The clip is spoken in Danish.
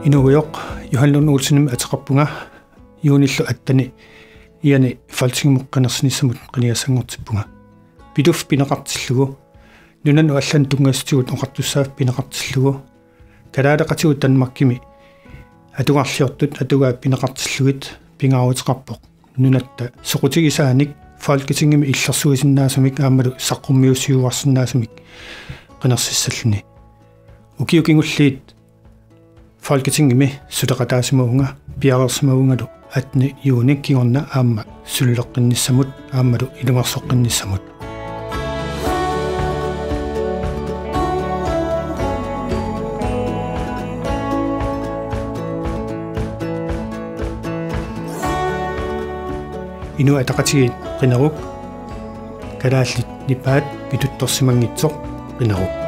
Inuujoq Johan Lund Olsen ataqarpunga iunillu attani iani faltingemuqqanersinissamut qiniassangortippunga piduf pineqartillugu nunanu allan tungastigut oqartussaaf pineqartillugu kalaaleqatigut tanmarkimi atugarliortut atugaa pineqartillugit pingaruutiqarpoq nunatta soqutigisaanik folketingimi illersuisinnaasumik aammalu saqqummiussiuarsinnaasumik qinersissalluni ukiukingulliit folketingimi suteqataasimuunga piarersmaungalu atni yuunik kigorna aamma sulleqqinnissamut aammalu ilungersoqqinnissamut inu ataqatigiit qineruk kalaallit nipaat pituttorsimangitsoq qineruk